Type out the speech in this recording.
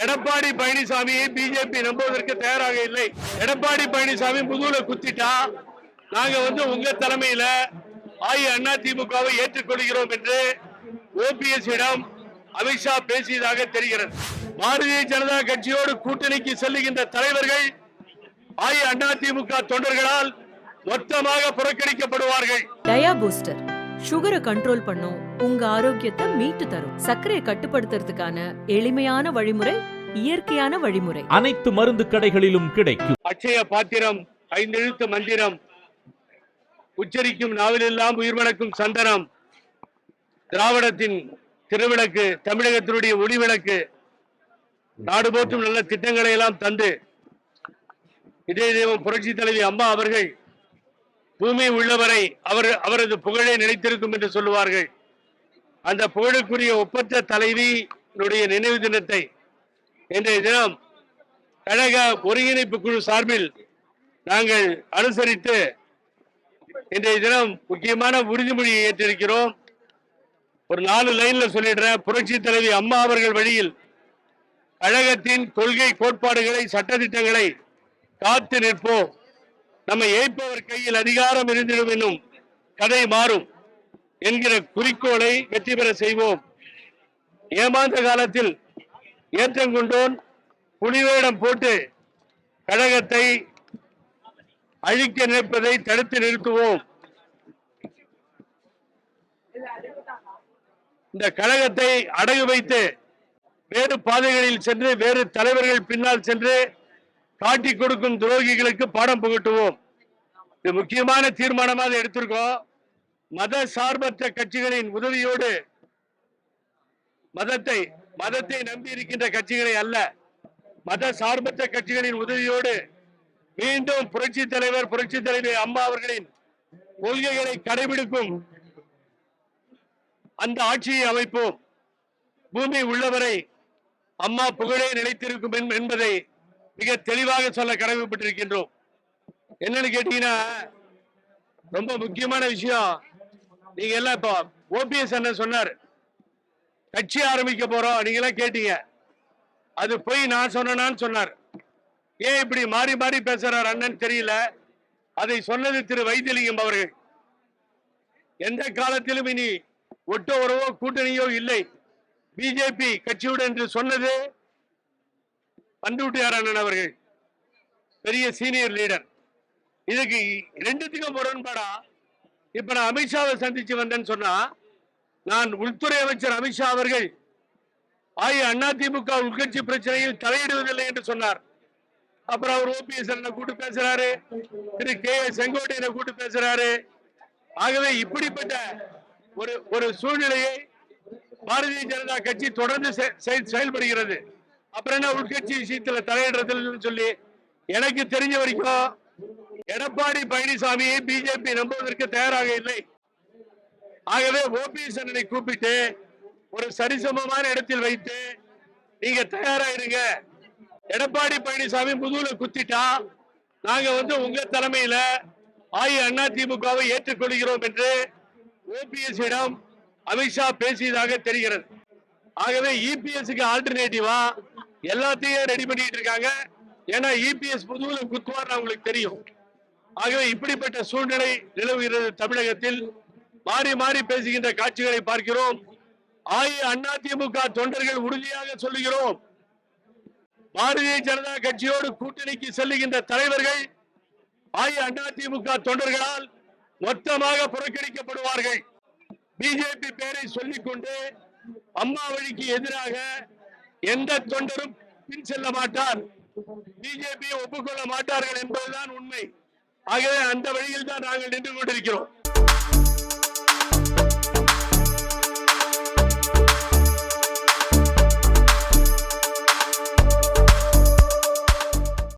எடப்பாடி பழனிசாமியை பிஜேபி நம்புவதற்கு தயாராக இல்லை. எடப்பாடி பழனிசாமி முதுகுல குத்திட்டா நாங்க உங்க தலைமையில அதிமுகவை ஏற்றுக்கொள்கிறோம் என்று ஓபிஎஸ் இடம் அமித்ஷா பேசியதாக தெரிகிறது. பாரதிய ஜனதா கட்சியோடு கூட்டணிக்கு செல்லுகின்ற தலைவர்கள் அதிமுக தொண்டர்களால் மொத்தமாக புறக்கணிக்கப்படுவார்கள். டயா பூஸ்டர் சுகரை கண்ட்ரோல் பண்ணும், உங்க ஆரோக்கியத்தை மீட்டு தரும். சர்க்கரையை கட்டுப்படுத்துறதுக்கான எளிமையான வழிமுறை, இயற்கையான வழிமுறை. அனைத்து மருந்து கடைகளிலும் கிடைக்கும். அட்சய பாத்திரம், 5 எழுத்து மந்திரம், உச்சரிக்கும் நாவிலெல்லாம் உயிர்வணக்கும் சந்தனம், திராவிடத்தின் திருவிளக்கு, தமிழகத்தினுடைய ஒளிவிளக்கு, நாடு போற்றும் நல்ல திட்டங்களை எல்லாம் தந்து இதே தெய்வம் புரட்சி தலைவி அம்மா அவர்கள் பூமி உள்ளவரை அவரது புகழே நிலைத்திருக்கும் என்று சொல்லுவார்கள். அந்த புகழுக்குரிய ஒப்பற்ற தலைவியினுடைய நினைவு தினத்தை இன்றைய தினம் கழக ஒருங்கிணைப்பு குழு சார்பில் நாங்கள் அனுசரித்து இன்றைய தினம் முக்கியமான உறுதிமொழியை ஏற்றிருக்கிறோம். ஒரு 4 லைன்ல சொல்லிடுறேன். புரட்சி தலைவி அம்மா அவர்கள் வழியில் கழகத்தின் கொள்கை கோட்பாடுகளை, சட்டத்திட்டங்களை காத்து நிற்போம். நம்ம ஏற்பவர் கையில் அதிகாரம் இருந்திடும் என்னும் கதை மாறும் என்கிற குறிக்கோளை வெற்றி பெற செய்வோம். ஏமாந்த காலத்தில் ஏற்றங்கொண்டோன் புலிவேடம் போட்டு கழகத்தை அழிக்க நிற்பதை தடுத்து நிறுத்துவோம். இந்த கழகத்தை அடகு வைத்து வேறு பாதைகளில் சென்று வேறு தலைவர்கள் பின்னால் சென்று காட்டி கொடுக்கும் துரோகிகளுக்கு பாடம் புகட்டுவோம். இது முக்கியமான தீர்மானமாக எடுத்திருக்கோம். மத சார்பற்ற கட்சிகளின் உதவியோடு, மதத்தை நம்பி இருக்கின்ற கட்சிகளை அல்ல, மத சார்பற்ற கட்சிகளின் உதவியோடு மீண்டும் புரட்சி தலைவர், புரட்சி தலைவி அம்மா அவர்களின் கொள்கைகளை கடைபிடிக்கும் அந்த ஆட்சியை அமைப்போம். பூமி உள்ளவரை அம்மா புகழே நிலைத்திருக்கும் என்பதை மிக தெளிவாக சொல்ல கடமைப்பட்டிருக்கின்றோம். என்னன்னு கேட்டீங்கன்னா, ரொம்ப முக்கியமான விஷயம். நீங்க எல்லாம் இப்போ ஓபிஎஸ் அண்ணன் சொன்னார், கட்சி ஆரம்பிக்க போறோம், நீங்க எல்லாம் கேட்டீங்க. அது போய் நான் சொன்னான்னு சொன்னார். ஏன் இப்படி மாறி மாறி பேசுறார் அண்ணன் தெரியல. அதை சொன்னது திரு வைத்தியலிங்கம் அவர்கள். எந்த காலத்திலும் இனி ஒட்டோ உறவோ கூட்டணியோ இல்லை பிஜேபி கட்சியுடன் என்று சொன்னது பண்ருட்டியார் அண்ணன் அவர்கள், பெரிய சீனியர் லீடர். இதுக்கு ரெண்டுத்துக்கும் முரண்பாடா இப்ப நான் அமித்ஷாவை சந்திச்சு வந்தேன்னு சொன்னா, நான் உள்துறை அமைச்சர் அமித்ஷா அவர்கள் அதிமுக உள்கட்சி பிரச்சனையில் தலையிடுவதில்லை என்று சொன்னார். அப்புறம் அவர் ஓபிஎஸ் கூட்டு பேசுறாரு, திரு கே செங்கோட்டையனை கூட்டு பேசுறாரு. ஆகவே இப்படிப்பட்ட ஒரு சூழ்நிலையை பாரதிய ஜனதா கட்சி தொடர்ந்து செயல்படுகிறது. அப்புறம் என்ன உள்கட்சி விஷயத்துல தலையிடுறதுன்னு சொல்லி எனக்கு தெரிஞ்ச வரைக்கும் எடப்பாடி பழனிசாமியை பிஜேபி நம்புவதற்கு தயாராக இல்லை. ஆகவே ஓபிஎஸ் அண்ணனை கூப்பிட்டு ஒரு சரிசமமான இடத்தில் வைத்து நீங்க தயாராயிருங்க, எடப்பாடி பழனிசாமி முதுகுல குத்திட்டா நாங்க உங்க தலைமையில அதிமுகவை ஏற்றுக்கொள்கிறோம் என்று ஓபிஎஸ் இடம் அமித்ஷா பேசியதாக தெரிகிறது. ஆகவே இபிஎஸ்க்கு ஆல்டர்னேட்டிவா எல்லாத்தையும் ரெடி பண்ணிட்டு இருக்காங்க. ஏன்னா இபிஎஸ் முதுகுல குத்துவார் உங்களுக்கு தெரியும். ஆகவே இப்படிப்பட்ட சூழ்நிலை நிலவுகிறது தமிழகத்தில். மாறி மாறி பேசுகின்ற காட்சிகளை பார்க்கிறோம். அதிமுக தொண்டர்கள் உறுதியாக சொல்லுகிறோம், பாரதிய ஜனதா கட்சியோடு கூட்டணிக்கு செல்லுகின்ற தலைவர்கள் அதிமுக தொண்டர்களால் மொத்தமாக புறக்கணிக்கப்படுவார்கள். பிஜேபி பெயரை சொல்லிக்கொண்டு அம்மா வழிக்கு எதிராக எந்த தொண்டரும் பின் செல்ல மாட்டார், பிஜேபியை ஒப்புக்கொள்ள மாட்டார்கள் என்பதுதான் உண்மை. ஆகவே அந்த வழியில் தான் நாங்கள் நின்று கொண்டிருக்கிறோம்.